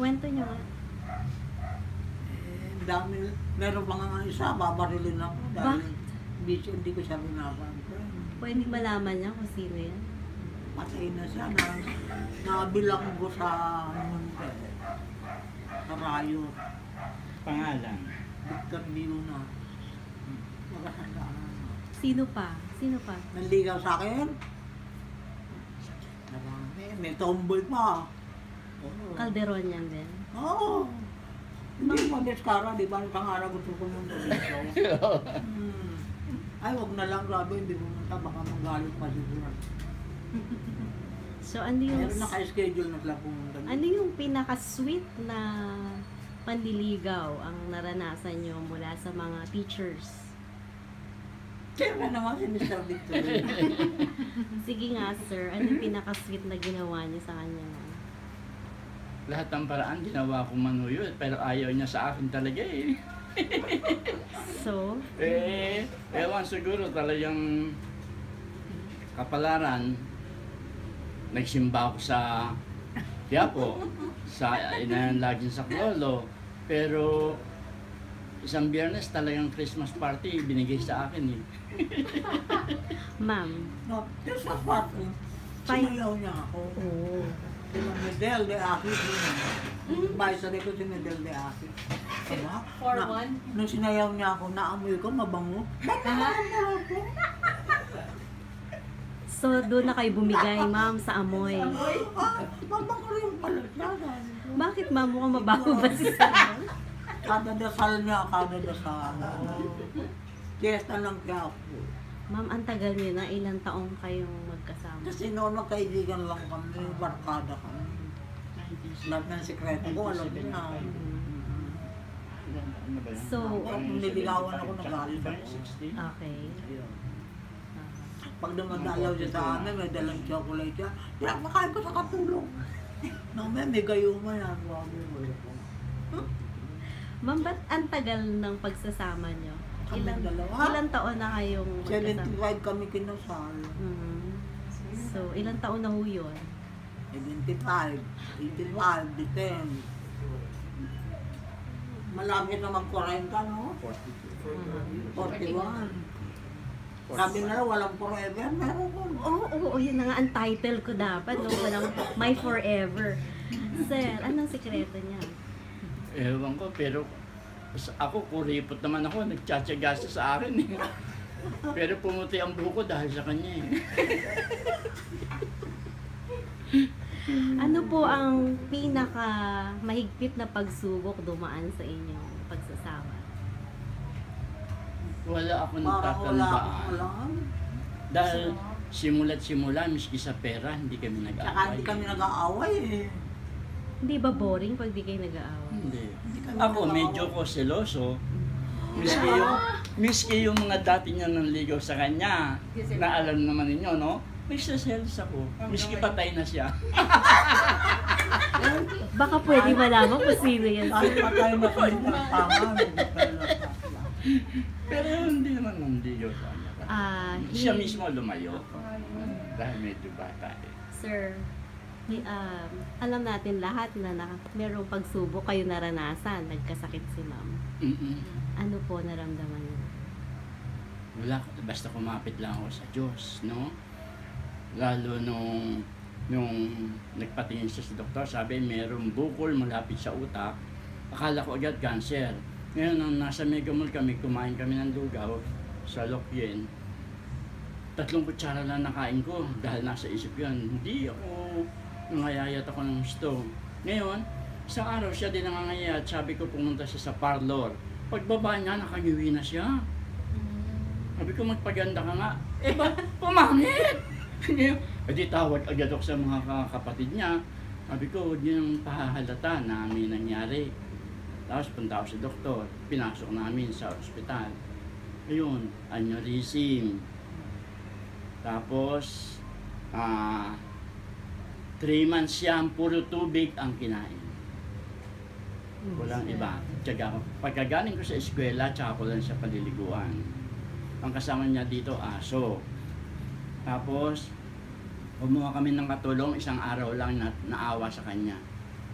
Kwento nyo nga. Eh, dami, meron pa nga isa, babarilin ako dahil bisyo, hindi ko siya binaban. Pwede malaman niya kung sino yan? Patay na siya, nabilang ko sa rayo. Pangalan. Victor Liuna. Magkasandaan. Sino pa? Sino pa? Nanligaw sa akin? May tomboy pa. Oo. Calderon yan din. Oo. Hindi mo diskara, di ba? Isang araw gusto ko nung dito. Ay, wag na lang, grabe, hindi pumunta, baka manggalit pa siguro. So, ano yung... Pero naka-schedule na sila pumunta. Ano yung pinaka-sweet na panliligaw ang naranasan nyo mula sa mga teachers? Siyempre naman si Mr. Victor. Sige nga, sir. Ano yung pinaka-sweet na ginawa niyo sa kanya? Lahat ng paraan ginawa ko manuyo, pero ayaw niya sa akin talaga eh. So? Ewan siguro talagang kapalaran. Nagsimba ako sa Quiapo, sa inanlagin sa Clolo. Pero isang Biyernes talagang Christmas party binigay sa akin eh. Ma'am? No, just sa party, sumayaw niya ako. Oo. Si Medel de Akis yun. Baisa rin ko si Medel de Akis. Diba? Nung sinayaw niya ako, naamoy ko, mabango. So, doon na kayo bumigay, ma'am, sa amoy. Mabango rin pala siya. Bakit, ma'am? Mukhang mabaho ba si Sam? Kada dasal niya, kada dasal. Fiesta lang kaya ako. Ma'am, ang tagal niyo na. Ilang taong kayong magkasama? Kasi noon magkaibigan lang kami, barkada kami. Lahat ng sekreto ko, alam niya. So, Kung niligawan ako, nagalit ako. okay. Pag dumadalaw siya sa amin, may dalang chocolate siya. Pinapakain ko sa katulong. Nung may gayuma yan. Ma'am, ba't ang tagal ng pagsasama niyo? Kaming dalawa. Ilang taon na kayong magkasama? 75 kami kinasal. So, ilang taon na ho yun? 75, 85, 10. Malapit na mag-40, no? 41. Sabi na walang forever, meron ko. Oo, yun na nga ang title ko dapat. No? Walang My Forever. Sir, anong sikreto niya? Ewan ko, pero ako, kuripot naman ako, nagtsatsaga siya sa akin eh. Pero pumuti ang buko dahil sa kanya eh. Ano po ang pinaka mahigpit na pagsubok dumaan sa inyong pagsasama? Wala ako Parang wala natatandaan. akong alam. Dahil simula't simula, miski sa pera, hindi kami Saka nag-aaway. hindi kami nag-aaway eh. Hindi ba boring pag di kayo nag-aaway? Hindi. kami Ako, nag-aaway. medyo ko seloso. Miski yung mga dati niya nanligaw sa kanya, na alam naman ninyo, no? May selos ako. Miski patay na siya. Baka pwede malaman kung sino yan. Kahit patay na kami ng tama, Pero hindi naman nanligaw sa kanya. Siya mismo lumayo. Dahil medyo bata eh. Sir, alam natin lahat na merong pagsubok kayo naranasan. Nagkasakit si ma'am. Ano po naramdaman niyo? Wala, basta kumapit lang ako sa Diyos, no? Lalo nung nagpatingin siya sa doktor, sabi merong bukol malapit sa utak. Akala ko agad cancer. Ngayon, nung nasa Megamall kami, kumain kami ng lugaw sa Lokyen. 3 kutsara lang nakain ko dahil nasa isip yan. Hindi ako nangayayat ako ng gusto. Ngayon, isang araw siya din nangangayayat. Sabi ko pumunta siya sa parlor. Pagbaba niya, nakangiwi na siya. Sabi ko magpaganda ka nga. Eh ba, pumangit! E di tawag agad ako sa mga kapatid niya. Sabi ko, huwag niyo nang pahahalata na may nangyari. Tapos punta ako sa doktor. Pinasok namin sa ospital. Ayun, aneurysm. Tapos, 3 months siyang puro tubig ang kinain. Walang iba. Tiyaga ko. Pagkagaling ko sa eskwela, tsaka ko lang siya paliliguan. Ang kasama niya dito, aso. Tapos, kumuha kami ng katulong, isang araw lang na naawa sa kanya.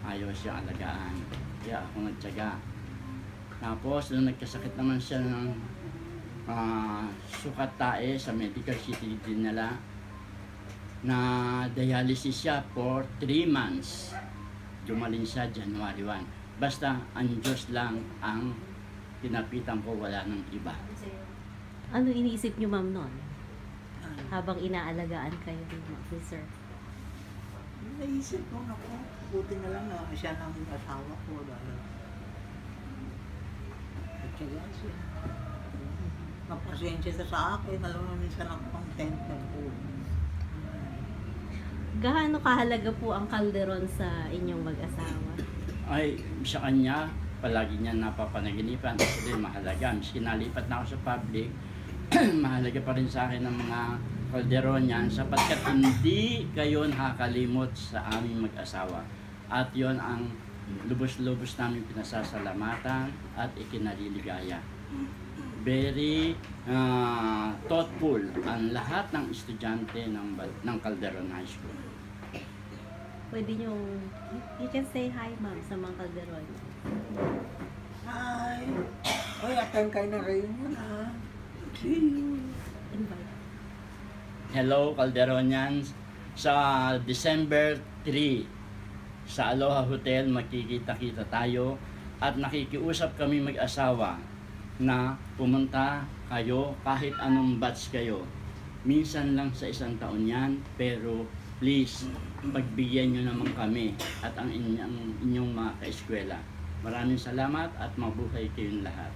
ayaw siya alagaan. Kaya ako nagtiyaga. Tapos, nung nagkasakit naman siya ng sukat tae sa medical city din nila, na dialysis siya for 3 months. Gumaling siya January 1. Basta, ang Diyos lang ang tinapitan ko, wala ng iba. Ano iniisip niyo, ma'am, noon? Habang inaalagaan kayo ni sir? Naisip ko, naku, buti na lang na siya ng asawa ko dahil nagtiyaga siya. Mapasensya siya sa akin, alam mo minsan ako content na po. Gaano kahalaga po ang kalderon sa inyong mag-asawa? Ay, sa kanya, palagi niya napapanaginipan. Actually, mahalaga. Miski nalipat na ako sa public, mahalaga pa rin sa akin ng mga kalderonian sapagkat hindi kayo nakakalimot sa aming mag-asawa. At yon ang lubos-lubos namin pinasasalamatan at ikinaliligaya. Very thoughtful ang lahat ng estudyante ng Calderon High School. Pwede nyo, you can say hi, ma'am, sa mga kalderon. Hi! Oy, attend kayo na rin yun, ha? See you! Invite. Hello, Calderonians! Sa December 3, sa Aloha Hotel, magkikita-kita tayo at nakikiusap kami mag-asawa na pumunta kayo kahit anong batch kayo. Minsan lang sa 1 taon yan, pero please, pagbigyan nyo naman kami at ang inyong mga ka-eskwela. Maraming salamat at mabuhay kayong lahat.